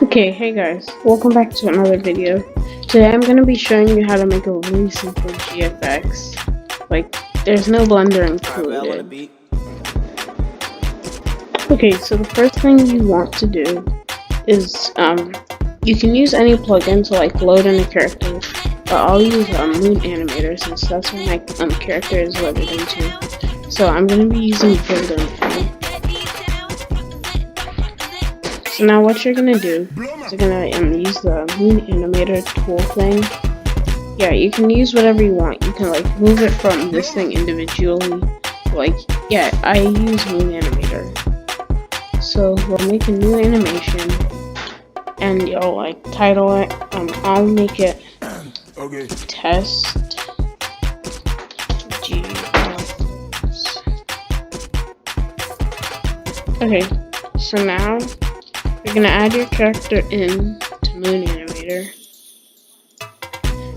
Okay, hey guys, welcome back to another video. Today I'm going to be showing you how to make a really simple GFX. Like, there's no Blender included. Okay, so the first thing you want to do is, you can use any plugin to like load in a character, but I'll use Moon Animator since that's what my character is loaded into. So I'm going to be using Builder now. So now what you're gonna do is you're gonna use the Moon Animator tool thing. Yeah, you can use whatever you want. You can like move it from this thing individually. Like, yeah, I use Moon Animator. So we'll make a new animation and you'll like title it. I'll make it test GFX. Okay, so now you're gonna add your character in to Moon Animator,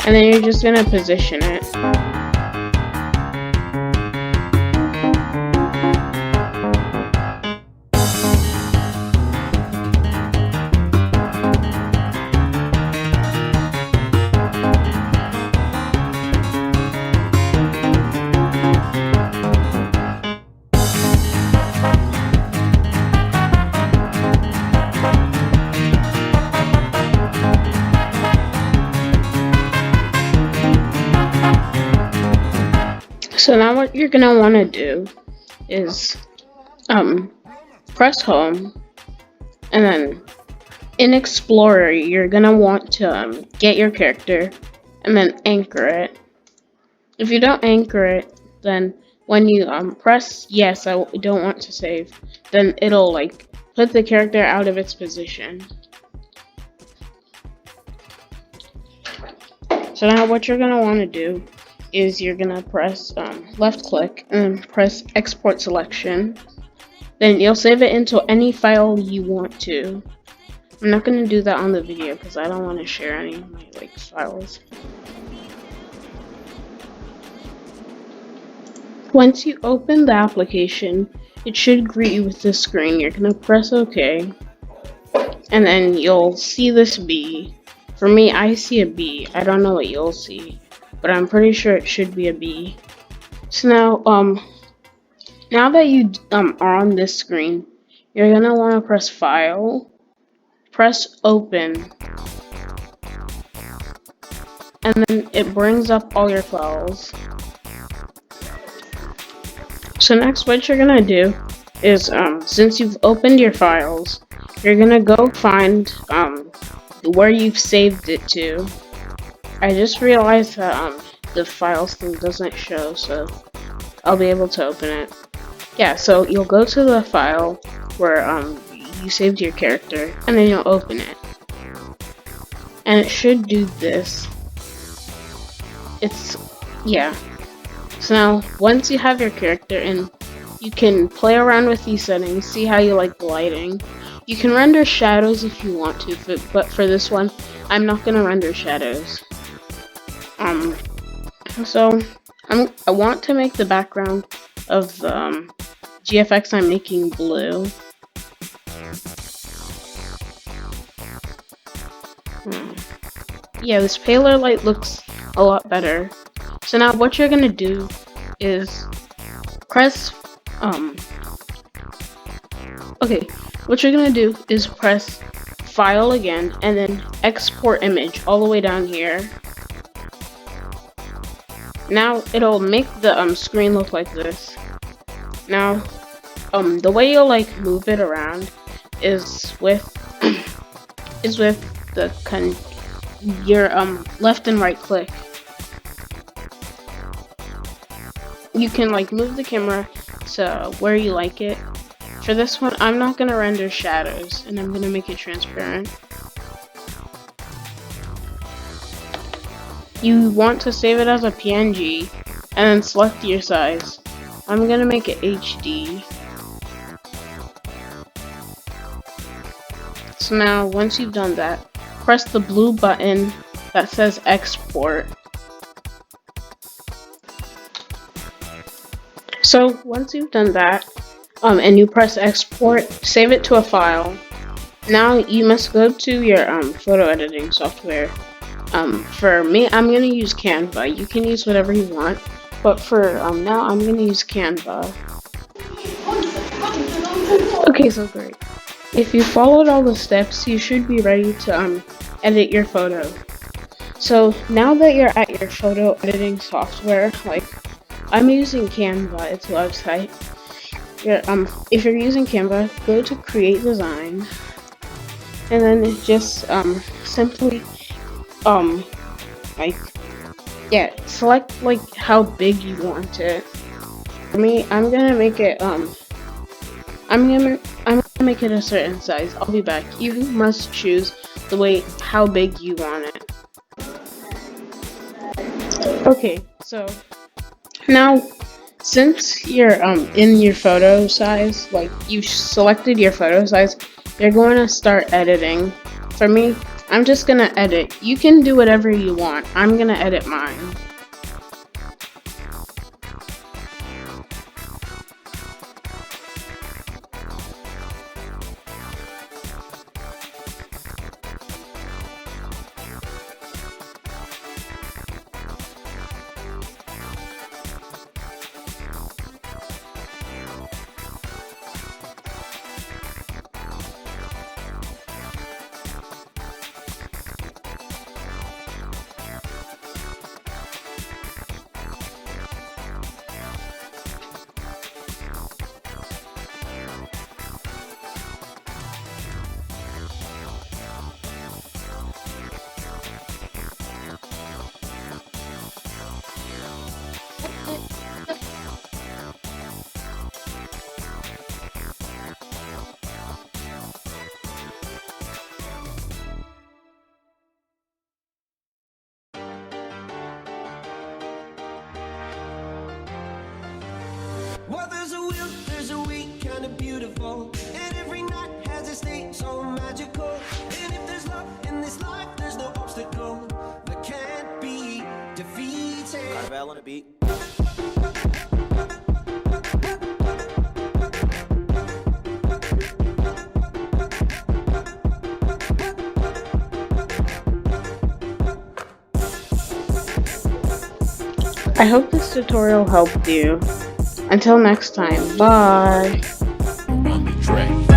and then you're just gonna position it. So now what you're gonna want to do is press home, and then in Explorer you're gonna want to get your character and then anchor it. If you don't anchor it, then when you press yes, I don't want to save, then it'll like put the character out of its position. So now what you're gonna want to do is you're gonna press left click and press export selection. Then you'll save it into any file you want to. I'm not gonna do that on the video because I don't want to share any of my like files. Once you open the application, it should greet you with this screen. You're gonna press OK, and then you'll see this B. For me, I see a B. I don't know what you'll see, but I'm pretty sure it should be a B. So now that you are on this screen, you're gonna want to press File, press Open, and then it brings up all your files. So next, what you're gonna do is, since you've opened your files, you're gonna go find where you've saved it to. I just realized that the files thing doesn't show, so I'll be able to open it. Yeah, so you'll go to the file where you saved your character, and then you'll open it. And it should do this. Yeah. So now, once you have your character in, you can play around with these settings, see how you like the lighting. You can render shadows if you want to, but for this one, I'm not gonna render shadows. So I want to make the background of the GFX I'm making blue. Yeah, this paler light looks a lot better. So now what you're gonna do is press press File again, and then Export Image all the way down here. Now it'll make the screen look like this. Now the way you'll like move it around is with your left and right click. You can like move the camera to where you like it. For this one, I'm not gonna render shadows, and I'm gonna make it transparent. You want to save it as a PNG, and then select your size. I'm gonna make it HD. So now, once you've done that, press the blue button that says Export. So once you've done that, and you press export, save it to a file. Now you must go to your photo editing software. For me, I'm gonna use Canva. You can use whatever you want, but for now, I'm gonna use Canva. Okay, so great. If you followed all the steps, you should be ready to edit your photo. So now that you're at your photo editing software, like I'm using Canva, it's a website. If you're using Canva, go to Create Design, and then just simply um like select like how big you want it. For me, I'm gonna make it a certain size. I'll be back. You must choose the way how big you want it. Okay, so now since you're in your photo size, like you selected your photo size, you're going to start editing. For me, I'm just gonna edit. You can do whatever you want. I'm gonna edit mine. Well, there's a will, there's a way, kind of beautiful. And every night has a state so magical. And if there's love in this life, there's no obstacle that can't be defeated. Carvel on a beat. I hope this tutorial helped you. Until next time, bye. Run the track.